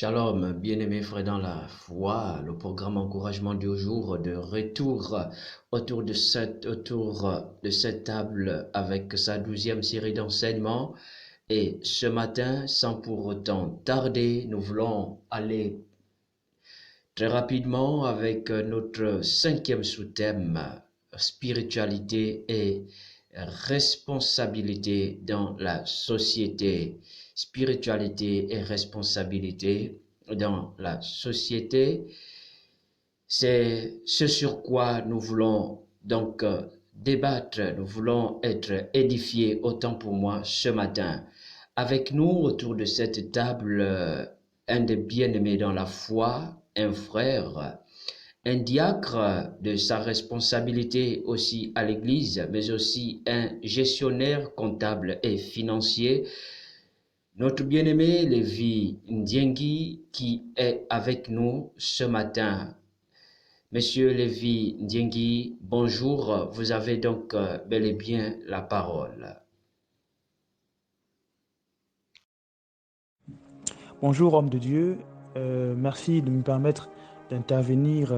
Shalom, bien-aimés frères dans la foi, le programme encouragement du jour de retour autour de cette table avec sa 12e série d'enseignements. Et ce matin, sans pour autant tarder, nous voulons aller très rapidement avec notre 5e sous-thème, spiritualité et responsabilité dans la société. Spiritualité et responsabilité dans la société, c'est ce sur quoi nous voulons donc débattre, nous voulons être édifiés autant pour moi ce matin. Avec nous autour de cette table, un des bien-aimés dans la foi, un frère, un diacre de sa responsabilité aussi à l'Église, mais aussi un gestionnaire comptable et financier, notre bien-aimé Lévi Ndiengi qui est avec nous ce matin. Monsieur Lévi Ndiengi, bonjour, vous avez donc bel et bien la parole. Bonjour homme de Dieu, merci de me permettre d'intervenir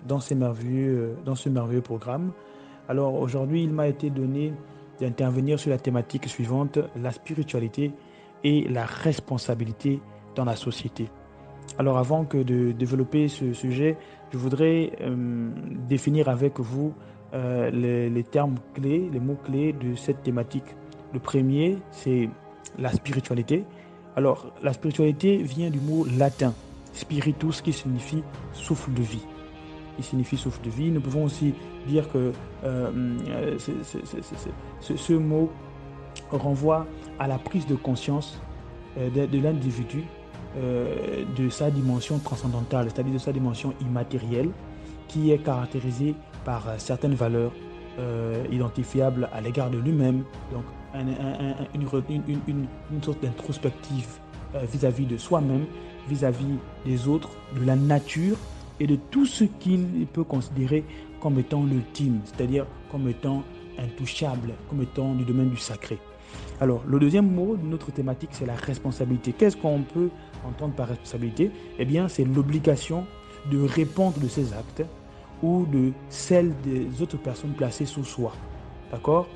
dans ce merveilleux programme. Alors aujourd'hui, il m'a été donné d'intervenir sur la thématique suivante, la spiritualité et la responsabilité dans la société. Alors avant que de développer ce sujet, je voudrais définir avec vous les termes clés, les mots clés de cette thématique. Le premier, c'est la spiritualité. Alors, la spiritualité vient du mot latin, spiritus, qui signifie souffle de vie. Il signifie souffle de vie. Nous pouvons aussi dire que ce mot renvoie à la prise de conscience de l'individu, de sa dimension transcendantale, c'est-à-dire de sa dimension immatérielle, qui est caractérisée par certaines valeurs identifiables à l'égard de lui-même, donc une sorte d'introspective vis-à-vis de soi-même, vis-à-vis des autres, de la nature et de tout ce qu'il peut considérer comme étant l'ultime, c'est-à-dire comme étant intouchable, comme étant du domaine du sacré. Alors, le deuxième mot de notre thématique, c'est la responsabilité. Qu'est-ce qu'on peut entendre par responsabilité? Eh bien, c'est l'obligation de répondre de ses actes ou de celle des autres personnes placées sous soi. D'accord?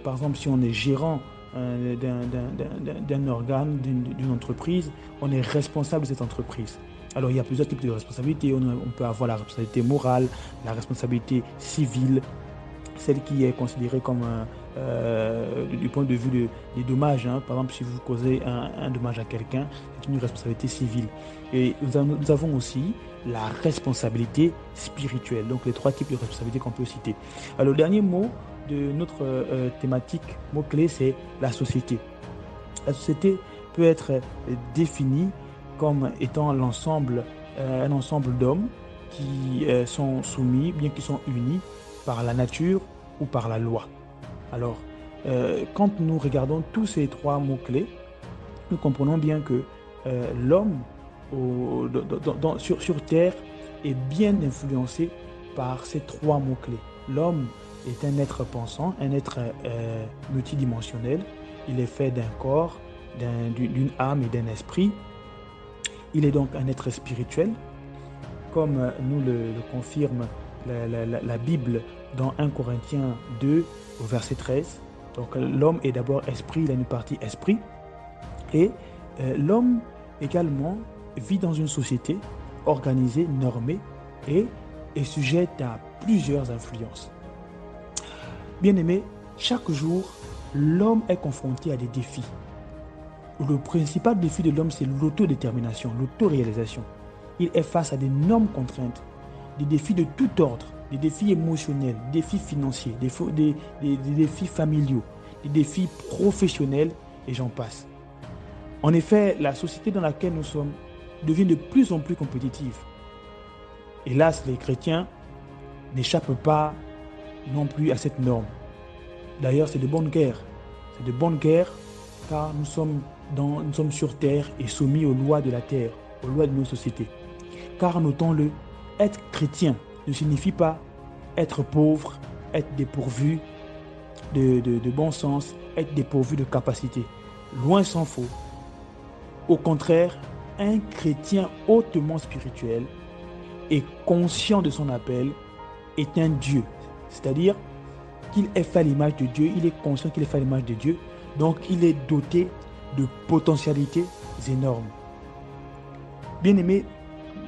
Par exemple, si on est gérant d'un organe, d'une entreprise, on est responsable de cette entreprise. Alors, il y a plusieurs types de responsabilités. On peut avoir la responsabilité morale, la responsabilité civile, celle qui est considérée comme du point de vue des dommages. Par exemple, si vous causez un dommage à quelqu'un, c'est une responsabilité civile. Et nous avons aussi la responsabilité spirituelle. Donc, les trois types de responsabilités qu'on peut citer. Alors, le dernier mot de notre thématique, mot-clé, c'est la société. La société peut être définie comme étant un ensemble d'hommes qui sont soumis, bien qu'ils sont unis par la nature ou par la loi. Alors, quand nous regardons tous ces trois mots-clés, nous comprenons bien que l'homme sur Terre est bien influencé par ces trois mots-clés. L'homme est un être pensant, un être multidimensionnel. Il est fait d'un corps, d'une âme et d'un esprit. Il est donc un être spirituel, comme nous le confirme la Bible dans 1 Corinthiens 2 au verset 13. Donc l'homme est d'abord esprit, il a une partie esprit. Et l'homme également vit dans une société organisée, normée et est sujette à plusieurs influences. Bien-aimé, chaque jour, l'homme est confronté à des défis. Le principal défi de l'homme, c'est l'autodétermination, l'autoréalisation. Il est face à d'énormes contraintes, des défis de tout ordre, des défis émotionnels, des défis financiers, des défis familiaux, des défis professionnels, et j'en passe. En effet, la société dans laquelle nous sommes devient de plus en plus compétitive. Hélas, les chrétiens n'échappent pas non plus à cette norme. D'ailleurs, c'est de bonne guerre. C'est de bonne guerre car nous sommes sur terre et soumis aux lois de la terre, aux lois de nos sociétés. Car notons-le, être chrétien ne signifie pas être pauvre, être dépourvu de bon sens, être dépourvu de capacité. Loin s'en faut. Au contraire, un chrétien hautement spirituel et conscient de son appel est un Dieu. C'est-à-dire qu'il est fait à l'image de Dieu, il est conscient qu'il est fait à l'image de Dieu, donc il est doté de potentialités énormes. Bien-aimé,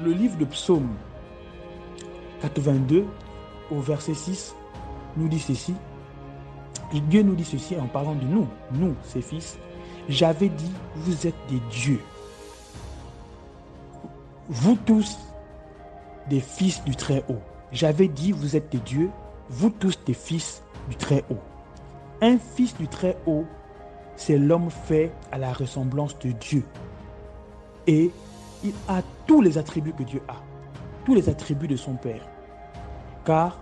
le livre de Psaume 82 au verset 6 nous dit ceci. Dieu nous dit ceci en parlant de nous, ses fils. J'avais dit, vous êtes des dieux. Vous tous, des fils du Très-Haut. J'avais dit, vous êtes des dieux, vous tous des fils du Très-Haut. Un fils du Très-Haut, c'est l'homme fait à la ressemblance de Dieu. Et il a tous les attributs que Dieu a, tous les attributs de son Père. Car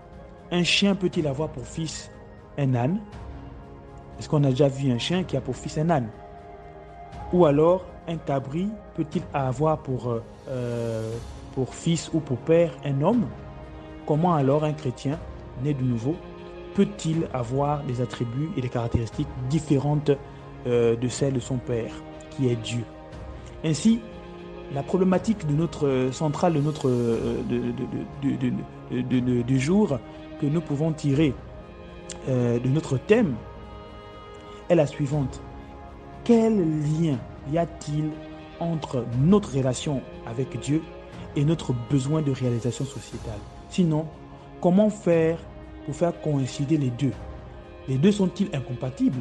un chien peut-il avoir pour fils un âne? Est-ce qu'on a déjà vu un chien qui a pour fils un âne? Ou alors un cabri peut-il avoir pour fils ou pour père un homme? Comment alors un chrétien né de nouveau peut-il avoir des attributs et des caractéristiques différentes de celles de son Père, qui est Dieu? Ainsi, la problématique centrale de notre du jour que nous pouvons tirer de notre thème est la suivante. Quel lien y a-t-il entre notre relation avec Dieu et notre besoin de réalisation sociétale? Sinon, comment faire pour faire coïncider les deux? Les deux sont-ils incompatibles?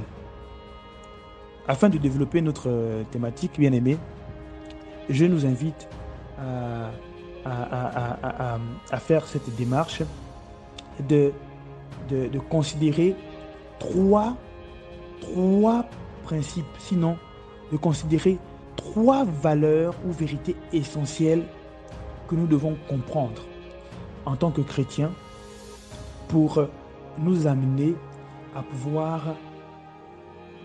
Afin de développer notre thématique, bien aimé, je nous invite à faire cette démarche de considérer trois principes, sinon de considérer trois valeurs ou vérités essentielles que nous devons comprendre en tant que chrétiens pour nous amener à pouvoir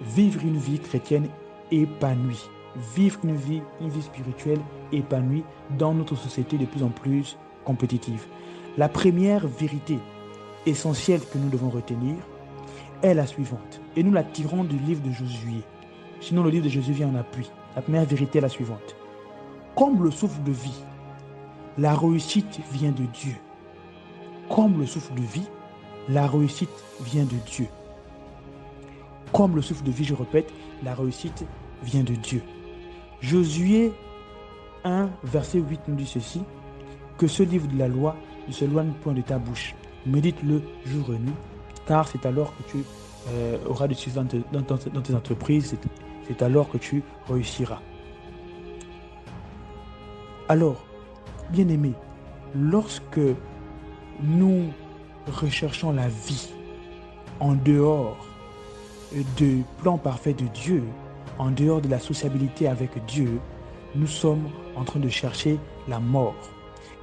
vivre une vie chrétienne épanouie, vivre une vie spirituelle épanouie dans notre société de plus en plus compétitive. La première vérité essentielle que nous devons retenir est la suivante, et nous la tirons du livre de Josué. Sinon, le livre de Josué vient en appui. La première vérité est la suivante. Comme le souffle de vie, la réussite vient de Dieu. Comme le souffle de vie, la réussite vient de Dieu. Comme le souffle de vie, je répète, la réussite vient de Dieu. Josué 1, verset 8 nous dit ceci, que ce livre de la loi ne s'éloigne point de ta bouche. Médite-le jour et nuit, car c'est alors que tu auras du succès dans tes entreprises, c'est alors que tu réussiras. Alors, bien-aimés, lorsque nous recherchons la vie en dehors du plan parfait de Dieu, en dehors de la sociabilité avec Dieu, nous sommes en train de chercher la mort,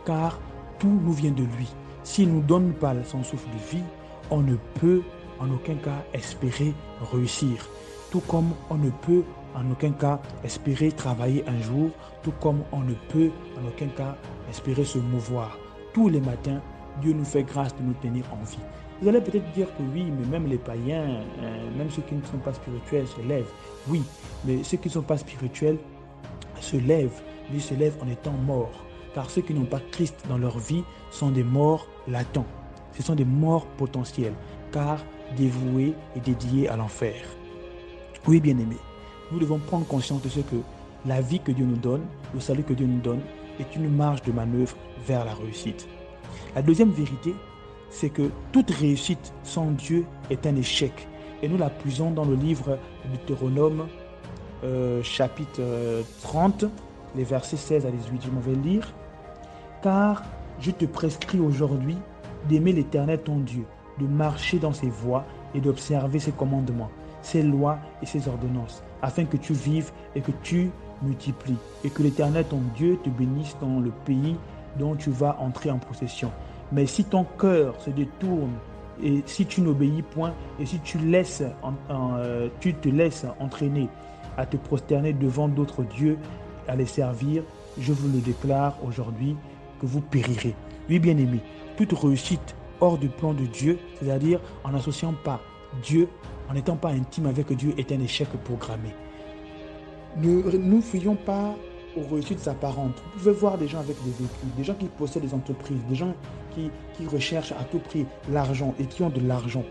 car tout nous vient de lui. S'il ne nous donne pas son souffle de vie, on ne peut en aucun cas espérer réussir. Tout comme on ne peut en aucun cas espérer travailler un jour, tout comme on ne peut en aucun cas espérer se mouvoir. Tous les matins, Dieu nous fait grâce de nous tenir en vie. Vous allez peut-être dire que oui, mais même les païens, même ceux qui ne sont pas spirituels se lèvent. Oui, mais ceux qui ne sont pas spirituels se lèvent, mais ils se lèvent en étant morts. Car ceux qui n'ont pas Christ dans leur vie sont des morts latents. Ce sont des morts potentiels, car dévoués et dédiés à l'enfer. Oui, bien-aimés, nous devons prendre conscience de ce que la vie que Dieu nous donne, le salut que Dieu nous donne, est une marge de manœuvre vers la réussite. La deuxième vérité, c'est que toute réussite sans Dieu est un échec. Et nous la puisons dans le livre de Deutéronome, chapitre 30, les versets 16 à 18. Je m'en vais lire. Car je te prescris aujourd'hui d'aimer l'Éternel ton Dieu, de marcher dans ses voies et d'observer ses commandements, ses lois et ses ordonnances, afin que tu vives et que tu multiplies, et que l'Éternel ton Dieu te bénisse dans le pays dont tu vas entrer en possession. Mais si ton cœur se détourne, et si tu n'obéis point, et si tu te laisses entraîner à te prosterner devant d'autres dieux, à les servir, je vous le déclare aujourd'hui, que vous périrez. Oui, bien-aimés, toute réussite hors du plan de Dieu, c'est-à-dire en n'associant pas Dieu, en n'étant pas intime avec Dieu, est un échec programmé. Ne nous fions pas aux réussites apparentes. Vous pouvez voir des gens avec des véhicules, des gens qui possèdent des entreprises, des gens qui recherchent à tout prix l'argent et qui ont de l'argent.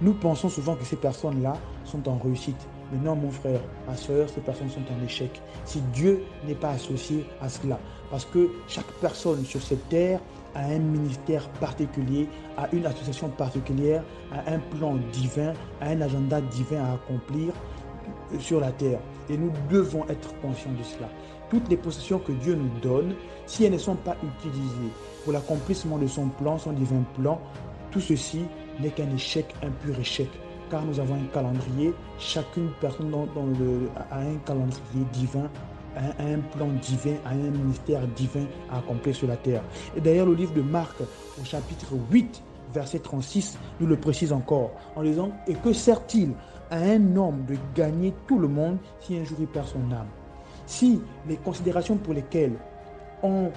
Nous pensons souvent que ces personnes-là sont en réussite. Mais non, mon frère, ma soeur, ces personnes sont en échec. Si Dieu n'est pas associé à cela. Parce que chaque personne sur cette terre a un ministère particulier, a une association particulière, a un plan divin, a un agenda divin à accomplir sur la terre. Et nous devons être conscients de cela. Toutes les possessions que Dieu nous donne, si elles ne sont pas utilisées pour l'accomplissement de son plan, son divin plan, tout ceci n'est qu'un échec, un pur échec. Car nous avons un calendrier, chacune personne a un calendrier divin, a un plan divin, a un ministère divin à accomplir sur la terre. Et d'ailleurs, le livre de Marc, au chapitre 8, verset 36, nous le précise encore, en disant « Et que sert-il à un homme de gagner tout le monde si un jour il perd son âme ?» Si les considérations pour lesquelles on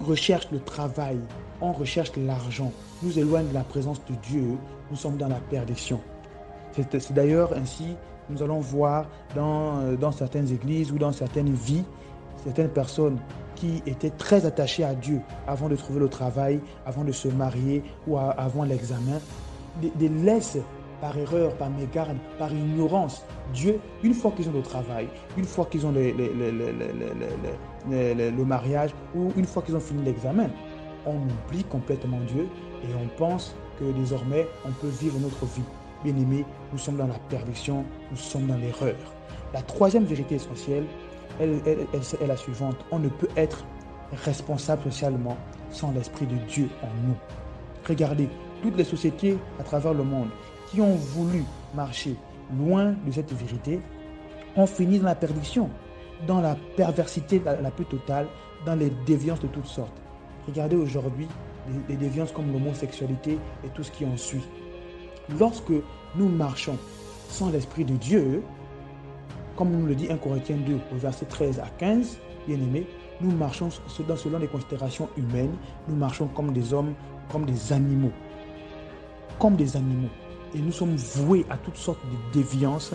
recherche le travail, on recherche l'argent, nous éloignent de la présence de Dieu, nous sommes dans la perdition. C'est d'ailleurs ainsi, nous allons voir dans certaines églises ou dans certaines vies, certaines personnes qui étaient très attachées à Dieu avant de trouver le travail, avant de se marier ou avant l'examen, des laissent par erreur, par mégarde, par ignorance. Dieu, une fois qu'ils ont le travail, une fois qu'ils ont le mariage ou une fois qu'ils ont fini l'examen, on oublie complètement Dieu et on pense que désormais on peut vivre notre vie. Bien-aimés, nous sommes dans la perdition, nous sommes dans l'erreur. La troisième vérité essentielle est la suivante. On ne peut être responsable socialement sans l'Esprit de Dieu en nous. Regardez, toutes les sociétés à travers le monde qui ont voulu marcher loin de cette vérité ont fini dans la perdition, dans la perversité la plus totale, dans les déviances de toutes sortes. Regardez aujourd'hui les déviances comme l'homosexualité et tout ce qui en suit. Lorsque nous marchons sans l'Esprit de Dieu, comme nous le dit 1 Corinthiens 2, au verset 13 à 15, bien-aimés, nous marchons selon les considérations humaines, nous marchons comme des hommes, comme des animaux. Comme des animaux. Et nous sommes voués à toutes sortes de déviances,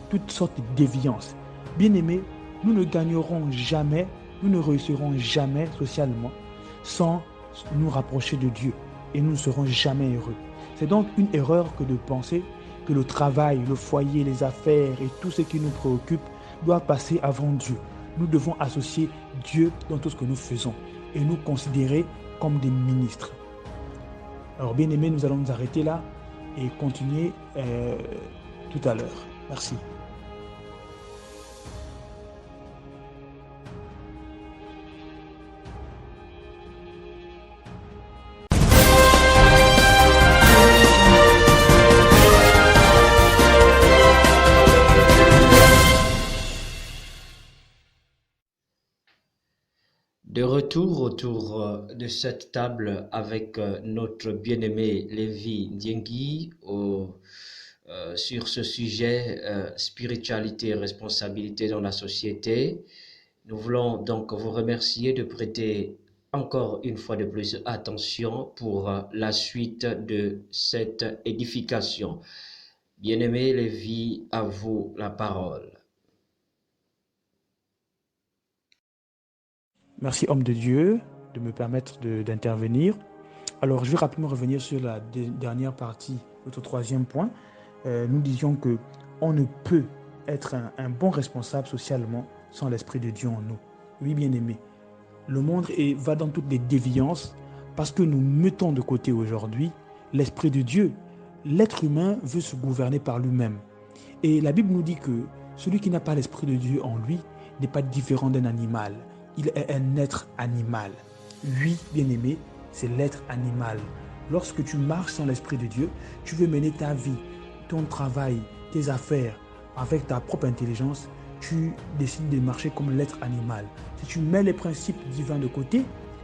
toutes sortes de déviances. Bien-aimés, nous ne gagnerons jamais, nous ne réussirons jamais socialement sans nous rapprocher de Dieu. Et nous ne serons jamais heureux. C'est donc une erreur que de penser que le travail, le foyer, les affaires et tout ce qui nous préoccupe doit passer avant Dieu. Nous devons associer Dieu dans tout ce que nous faisons et nous considérer comme des ministres. Alors bien aimés, nous allons nous arrêter là et continuer tout à l'heure. Merci. De retour autour de cette table avec notre bien-aimé Lévi Ndiengui sur ce sujet spiritualité et responsabilité dans la société. Nous voulons donc vous remercier de prêter encore une fois de plus attention pour la suite de cette édification. Bien-aimé Lévi, à vous la parole. Merci, homme de Dieu, de me permettre d'intervenir. Alors, je vais rapidement revenir sur la dernière partie, notre troisième point. Nous disions qu'on ne peut être un bon responsable socialement sans l'Esprit de Dieu en nous. Oui, bien-aimé, le monde va dans toutes les déviances parce que nous mettons de côté aujourd'hui l'Esprit de Dieu. L'être humain veut se gouverner par lui-même. Et la Bible nous dit que celui qui n'a pas l'Esprit de Dieu en lui n'est pas différent d'un animal. Il est un être animal. Oui, bien-aimé, c'est l'être animal. Lorsque tu marches sans l'Esprit de Dieu, tu veux mener ta vie, ton travail, tes affaires avec ta propre intelligence, tu décides de marcher comme l'être animal. Si tu mets les principes divins de côté,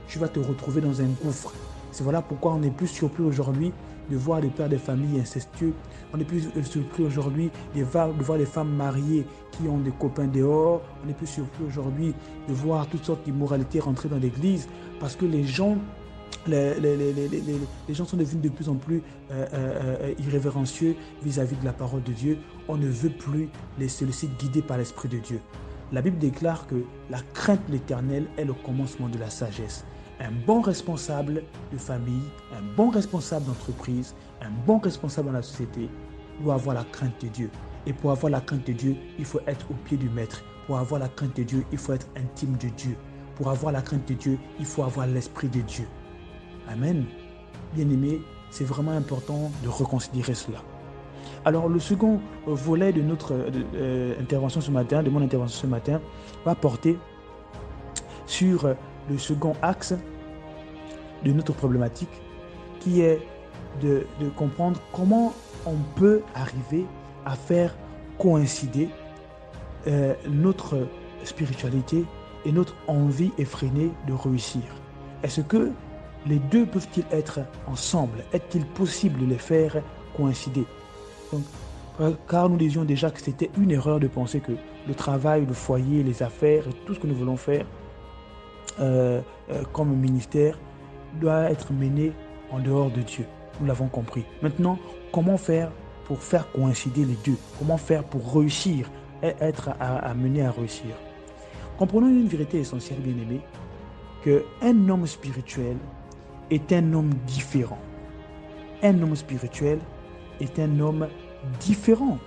tu vas te retrouver dans un gouffre. C'est voilà pourquoi on n'est plus surpris aujourd'hui de voir des pères de famille incestueux. On n'est plus surpris aujourd'hui de voir les femmes mariées qui ont des copains dehors. On n'est plus surpris aujourd'hui de voir toutes sortes d'immoralités rentrer dans l'église parce que les gens sont devenus de plus en plus irrévérencieux vis-à-vis de la parole de Dieu. On ne veut plus se laisser guider par l'Esprit de Dieu. La Bible déclare que la crainte de l'Éternel est le commencement de la sagesse. Un bon responsable de famille, un bon responsable d'entreprise, un bon responsable dans la société doit avoir la crainte de Dieu. Et pour avoir la crainte de Dieu, il faut être au pied du Maître. Pour avoir la crainte de Dieu, il faut être intime de Dieu. Pour avoir la crainte de Dieu, il faut avoir l'Esprit de Dieu. Amen. Bien-aimés, c'est vraiment important de reconsidérer cela. Alors, le second volet de notre intervention ce matin, de mon intervention ce matin, va porter sur le second axe de notre problématique, qui est de comprendre comment on peut arriver à faire coïncider notre spiritualité et notre envie effrénée de réussir. Est-ce que les deux peuvent-ils être ensemble? Est-il possible de les faire coïncider? Donc, car nous disions déjà que c'était une erreur de penser que le travail, le foyer, les affaires et tout ce que nous voulons faire comme ministère doit être mené en dehors de Dieu. Nous l'avons compris. Maintenant, comment faire pour faire coïncider les deux? Comment faire pour réussir et être amené à réussir? Comprenons une vérité essentielle, bien-aimés, qu'un homme spirituel est un homme différent. Un homme spirituel est un homme différent.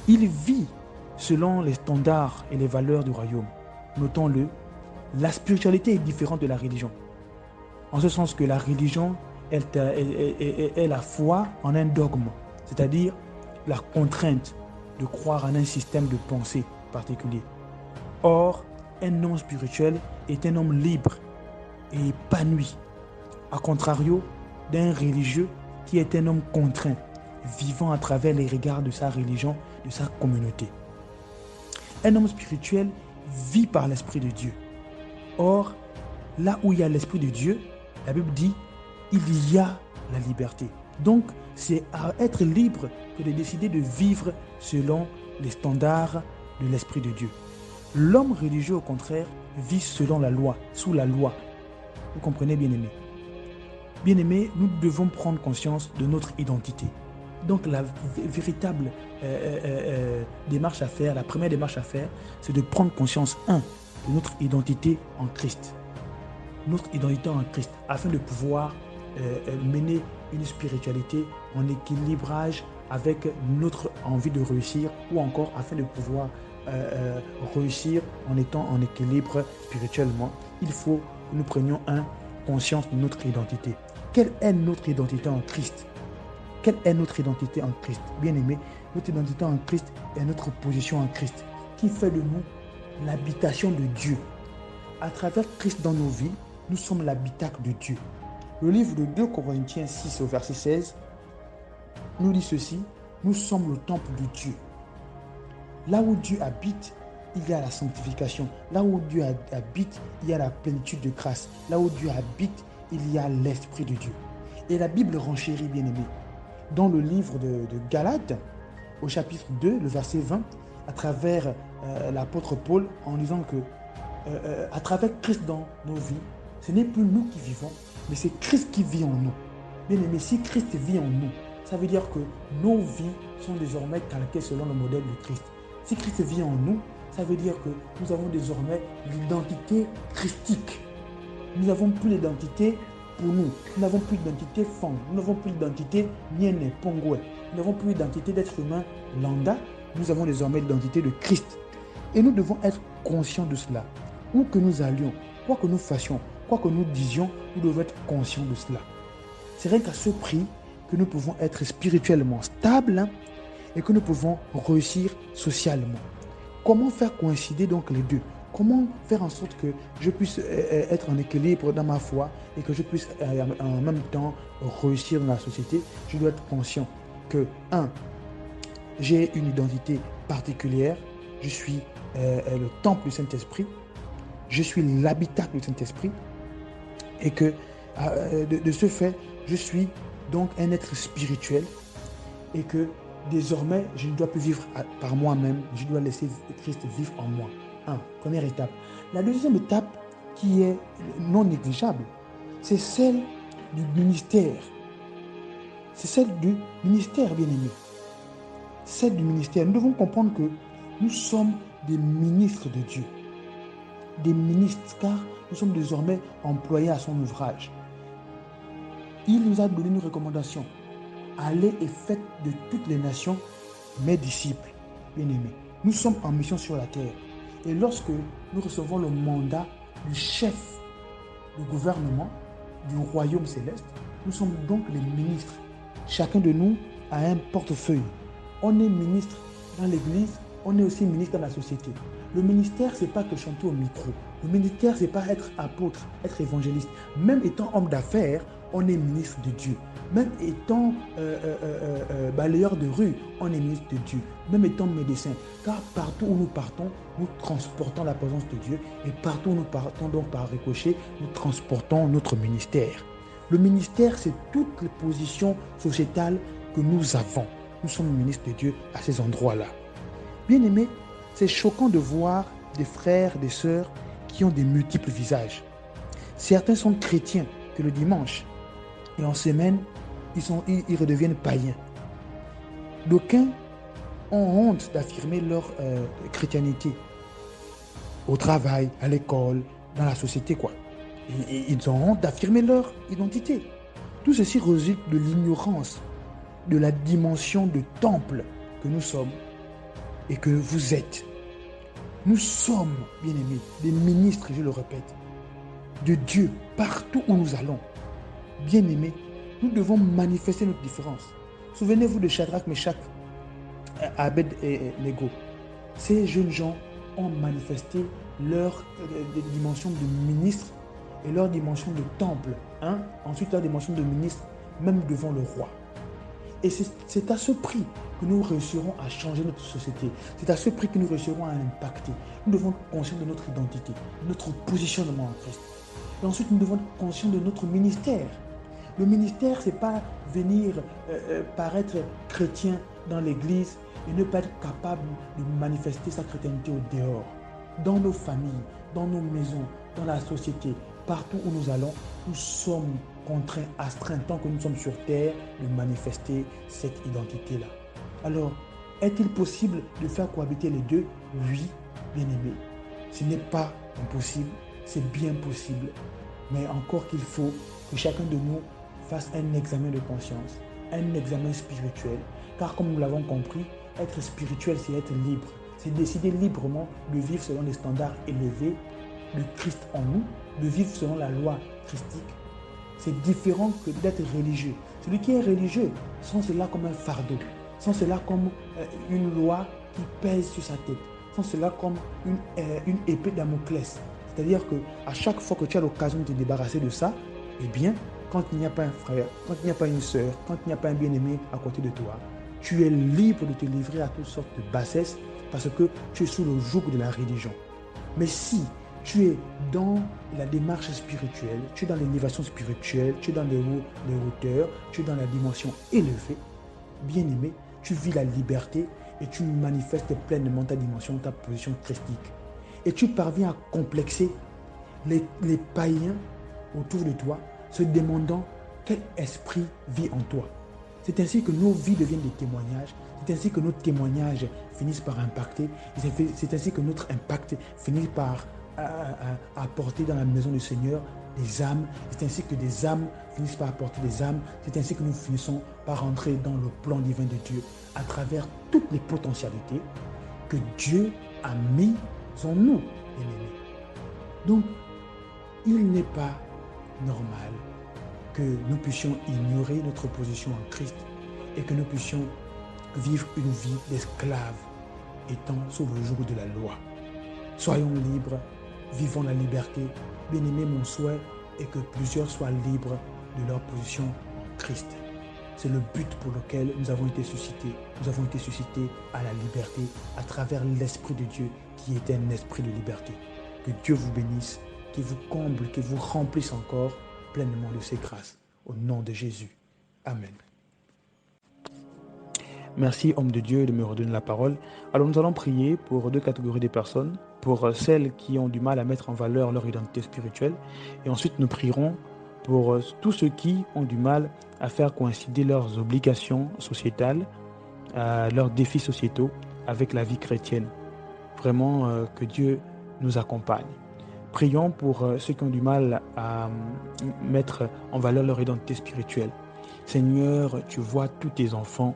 Il vit selon les standards et les valeurs du royaume. Notons-le, la spiritualité est différente de la religion. En ce sens que la religion est la foi en un dogme, c'est-à-dire la contrainte de croire en un système de pensée particulier. Or, un homme spirituel est un homme libre et épanoui, à contrario d'un religieux qui est un homme contraint, vivant à travers les regards de sa religion, de sa communauté. Un homme spirituel vit par l'Esprit de Dieu. Or, là où il y a l'Esprit de Dieu, la Bible dit, il y a la liberté. Donc, c'est à être libre que de décider de vivre selon les standards de l'Esprit de Dieu. L'homme religieux, au contraire, vit selon la loi, sous la loi. Vous comprenez, bien-aimés? Bien-aimés, nous devons prendre conscience de notre identité. Donc, la véritable démarche à faire, la première démarche à faire, c'est de prendre conscience, de notre identité en Christ. Notre identité en Christ, afin de pouvoir mener une spiritualité en équilibrage avec notre envie de réussir, ou encore afin de pouvoir réussir en étant en équilibre spirituellement. Il faut que nous prenions conscience de notre identité. Quelle est notre identité en Christ? Quelle est notre identité en Christ? Bien-aimé, notre identité en Christ est notre position en Christ, qui fait de nous l'habitation de Dieu. À travers Christ dans nos vies, nous sommes l'habitacle de Dieu. Le livre de 2 Corinthiens 6 au verset 16 nous dit ceci: nous sommes le temple de Dieu. Là où Dieu habite, il y a la sanctification. Là où Dieu habite, il y a la plénitude de grâce. Là où Dieu habite, il y a l'Esprit de Dieu. Et la Bible renchérit, bien-aimé, dans le livre de Galates, au chapitre 2, le verset 20, à travers l'apôtre Paul, en disant que à travers Christ dans nos vies, ce n'est plus nous qui vivons, mais c'est Christ qui vit en nous. Bien-aimé, si Christ vit en nous, ça veut dire que nos vies sont désormais calquées selon le modèle de Christ. Si Christ vit en nous, ça veut dire que nous avons désormais l'identité christique. Nous n'avons plus l'identité pour nous. Nous n'avons plus d'identité femme. Nous n'avons plus d'identité nienne, pongoué. Nous n'avons plus d'identité d'être humain lambda. Nous avons désormais l'identité de Christ. Et nous devons être conscients de cela. Où que nous allions, quoi que nous fassions, quoi que nous disions, nous devons être conscients de cela. C'est rien qu'à ce prix que nous pouvons être spirituellement stables et que nous pouvons réussir socialement. Comment faire coïncider donc les deux? Comment faire en sorte que je puisse être en équilibre dans ma foi et que je puisse en même temps réussir dans la société? Je dois être conscient que, j'ai une identité particulière, je suis le temple du Saint-Esprit, je suis l'habitacle du Saint-Esprit, et que de ce fait, je suis donc un être spirituel, et que désormais, je ne dois plus vivre par moi-même, je dois laisser Christ vivre en moi. Première étape. La deuxième étape, qui est non négligeable, c'est celle du ministère. C'est celle du ministère, bien-aimé. Celle du ministère. Nous devons comprendre que nous sommes des ministres de Dieu. Des ministres, car nous sommes désormais employés à son ouvrage. Il nous a donné une recommandation. Allez et faites de toutes les nations mes disciples, bien-aimés. Nous sommes en mission sur la terre. Et lorsque nous recevons le mandat du chef du gouvernement, du royaume céleste, nous sommes donc les ministres. Chacun de nous a un portefeuille. On est ministre dans l'église, on est aussi ministre dans la société. Le ministère, ce n'est pas que chanter au micro. Le ministère, ce n'est pas être apôtre, être évangéliste. Même étant homme d'affaires, on est ministre de Dieu. Même étant balayeur de rue, on est ministre de Dieu. Même étant médecin. Car partout où nous partons, nous transportons la présence de Dieu. Et partout où nous partons, donc par ricochet, nous transportons notre ministère. Le ministère, c'est toutes les positions sociétales que nous avons. Nous sommes ministres de Dieu à ces endroits-là. Bien-aimés, c'est choquant de voir des frères, des sœurs qui ont des multiples visages. Certains sont chrétiens que le dimanche. Et en semaine, ils redeviennent païens. D'aucuns ont honte d'affirmer leur chrétienté au travail, à l'école, dans la société, quoi. Et ils ont honte d'affirmer leur identité. Tout ceci résulte de l'ignorance de la dimension de temple que nous sommes et que vous êtes. Nous sommes, bien-aimés, des ministres, je le répète, de Dieu partout où nous allons. Bien-aimés, nous devons manifester notre différence. Souvenez-vous de Shadrach, Meshach, Abed-Nego. Ces jeunes gens ont manifesté leur dimension de ministre et leur dimension de temple. Ensuite, leur dimension de ministre, même devant le roi. Et c'est à ce prix que nous réussirons à changer notre société. C'est à ce prix que nous réussirons à impacter. Nous devons être conscients de notre identité, de notre positionnement en Christ. Et ensuite, nous devons être conscients de notre ministère. Le ministère, ce n'est pas venir paraître chrétien dans l'église et ne pas être capable de manifester sa chrétienté au dehors. Dans nos familles, dans nos maisons, dans la société, partout où nous allons, nous sommes contraints, astreints, tant que nous sommes sur terre, de manifester cette identité-là. Alors, est-il possible de faire cohabiter les deux? Oui, bien-aimés. Ce n'est pas impossible, c'est bien possible. Mais encore qu'il faut que chacun de nous fasse un examen de conscience, un examen spirituel. Car comme nous l'avons compris, être spirituel, c'est être libre. C'est décider librement de vivre selon les standards élevés de Christ en nous, de vivre selon la loi christique. C'est différent que d'être religieux. Celui qui est religieux sent cela comme un fardeau, sent cela comme une loi qui pèse sur sa tête, sent cela comme une épée de Damoclès. C'est-à-dire qu'à chaque fois que tu as l'occasion de te débarrasser de ça, eh bien, quand il n'y a pas un frère, quand il n'y a pas une sœur, quand il n'y a pas un bien-aimé à côté de toi, tu es libre de te livrer à toutes sortes de bassesses parce que tu es sous le joug de la religion. Mais si tu es dans la démarche spirituelle, tu es dans l'élévation spirituelle, tu es dans les hauteurs, tu es dans la dimension élevée, bien-aimé, tu vis la liberté et tu manifestes pleinement ta dimension, ta position christique. Et tu parviens à complexer les païens autour de toi, se demandant quel esprit vit en toi. C'est ainsi que nos vies deviennent des témoignages, c'est ainsi que nos témoignages finissent par impacter, c'est ainsi que notre impact finit par apporter dans la maison du Seigneur des âmes, c'est ainsi que des âmes finissent par apporter des âmes, c'est ainsi que nous finissons par entrer dans le plan divin de Dieu à travers toutes les potentialités que Dieu a mis en nous, bien-aimés. Donc, il n'est pas normal que nous puissions ignorer notre position en Christ et que nous puissions vivre une vie d'esclave étant sous le joug de la loi. Soyons libres, vivons la liberté. Bien-aimé, mon souhait est que plusieurs soient libres de leur position en Christ. C'est le but pour lequel nous avons été suscités. Nous avons été suscités à la liberté à travers l'Esprit de Dieu qui est un esprit de liberté. Que Dieu vous bénisse, qu'il vous comble, qu'il vous remplisse encore pleinement de ses grâces. Au nom de Jésus. Amen. Merci, homme de Dieu, de me redonner la parole. Alors nous allons prier pour deux catégories de personnes. Pour celles qui ont du mal à mettre en valeur leur identité spirituelle. Et ensuite, nous prierons pour tous ceux qui ont du mal à faire coïncider leurs obligations sociétales, leurs défis sociétaux avec la vie chrétienne. vraiment que Dieu nous accompagne. Prions pour ceux qui ont du mal à mettre en valeur leur identité spirituelle. Seigneur, tu vois tous tes enfants,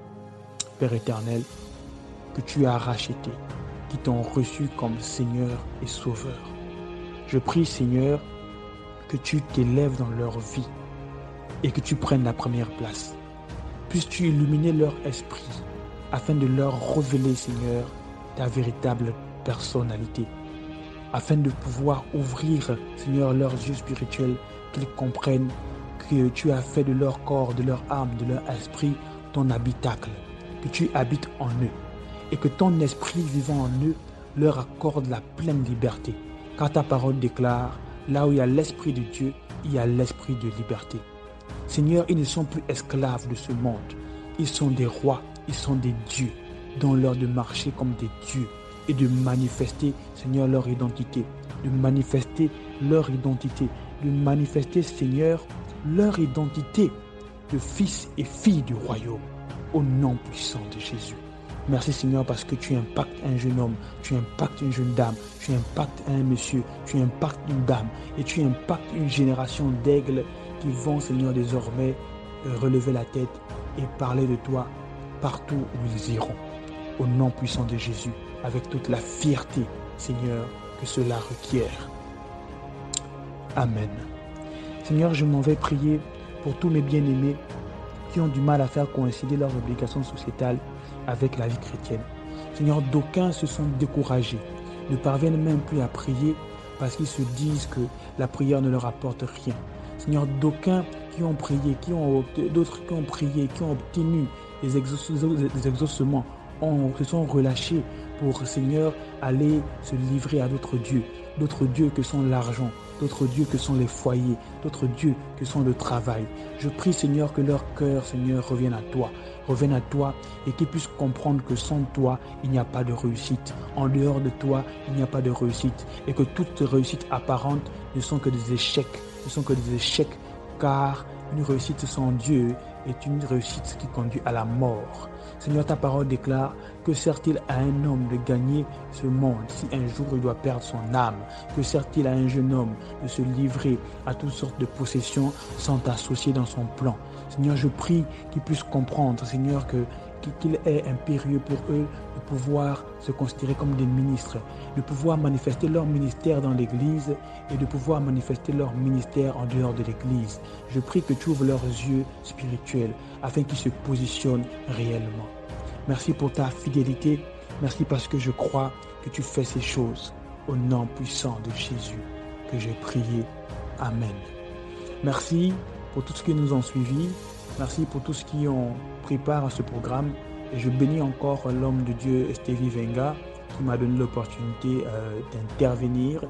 Père éternel, que tu as rachetés, qui t'ont reçu comme Seigneur et Sauveur. Je prie, Seigneur, que tu t'élèves dans leur vie et que tu prennes la première place. Puisses-tu illuminer leur esprit afin de leur révéler, Seigneur, ta véritable personnalité, afin de pouvoir ouvrir, Seigneur, leurs yeux spirituels, qu'ils comprennent que tu as fait de leur corps, de leur âme, de leur esprit, ton habitacle, que tu habites en eux, et que ton esprit vivant en eux leur accorde la pleine liberté. Car ta parole déclare, là où il y a l'Esprit de Dieu, il y a l'Esprit de liberté. Seigneur, ils ne sont plus esclaves de ce monde. Ils sont des rois, ils sont des dieux, donne-leur de marcher comme des dieux et de manifester, Seigneur, leur identité, de manifester leur identité, de manifester, Seigneur, leur identité de fils et filles du royaume, au nom puissant de Jésus. Merci Seigneur parce que tu impactes un jeune homme, tu impactes une jeune dame, tu impactes un monsieur, tu impactes une dame et tu impactes une génération d'aigles qui vont, Seigneur, désormais relever la tête et parler de toi partout où ils iront. Au nom puissant de Jésus, avec toute la fierté, Seigneur, que cela requiert. Amen. Seigneur, je m'en vais prier pour tous mes bien-aimés qui ont du mal à faire coïncider leurs obligations sociétales avec la vie chrétienne. Seigneur, d'aucuns se sont découragés, ne parviennent même plus à prier parce qu'ils se disent que la prière ne leur apporte rien. Seigneur, d'aucuns qui ont prié, d'autres qui ont prié, qui ont obtenu des exaucements, se sont relâchés pour, Seigneur, aller se livrer à d'autres dieux que sont l'argent, d'autres dieux que sont les foyers, d'autres dieux que sont le travail. Je prie, Seigneur, que leur cœur, Seigneur, revienne à toi et qu'ils puissent comprendre que sans toi, il n'y a pas de réussite. En dehors de toi, il n'y a pas de réussite et que toute réussite apparente ne sont que des échecs, car une réussite sans Dieu est une réussite qui conduit à la mort. Seigneur, ta parole déclare que sert-il à un homme de gagner ce monde si un jour il doit perdre son âme? Que sert-il à un jeune homme de se livrer à toutes sortes de possessions sans t'associer dans son plan? Seigneur, je prie qu'ils puissent comprendre, Seigneur, qu'il est impérieux pour eux de pouvoir se considérer comme des ministres, de pouvoir manifester leur ministère dans l'Église et de pouvoir manifester leur ministère en dehors de l'Église. Je prie que tu ouvres leurs yeux spirituels afin qu'ils se positionnent réellement. Merci pour ta fidélité. Merci parce que je crois que tu fais ces choses. Au nom puissant de Jésus que j'ai prié. Amen. Merci pour tous ceux qui nous ont suivis. Merci pour tous ceux qui ont pris part à ce programme. Et je bénis encore l'homme de Dieu, Stevie Venga, qui m'a donné l'opportunité d'intervenir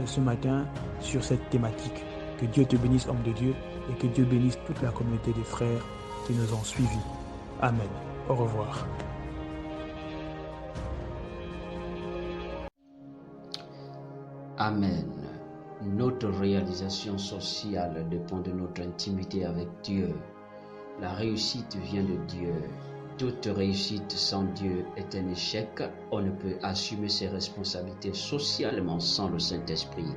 ce matin sur cette thématique. Que Dieu te bénisse, homme de Dieu, et que Dieu bénisse toute la communauté des frères qui nous ont suivis. Amen. Au revoir. Amen. Notre réalisation sociale dépend de notre intimité avec Dieu. La réussite vient de Dieu. Toute réussite sans Dieu est un échec. On ne peut assumer ses responsabilités socialement sans le Saint-Esprit.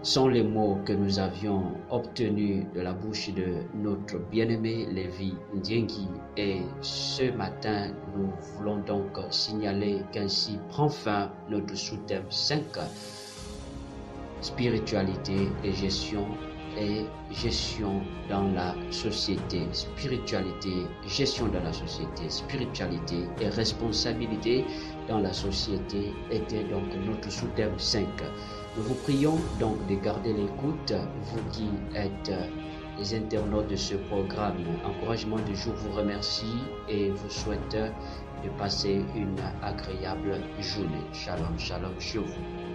Sont les mots que nous avions obtenus de la bouche de notre bien-aimé Lévi Ndiengi. Et ce matin, nous voulons donc signaler qu'ainsi prend fin notre sous-thème 5, spiritualité et gestion dans la société. Spiritualité, gestion dans la société, spiritualité et responsabilité dans la société était donc notre sous-thème 5. Nous vous prions donc de garder l'écoute, vous qui êtes les internautes de ce programme. Encouragement du jour vous remercie et vous souhaite de passer une agréable journée. Shalom, shalom chez vous.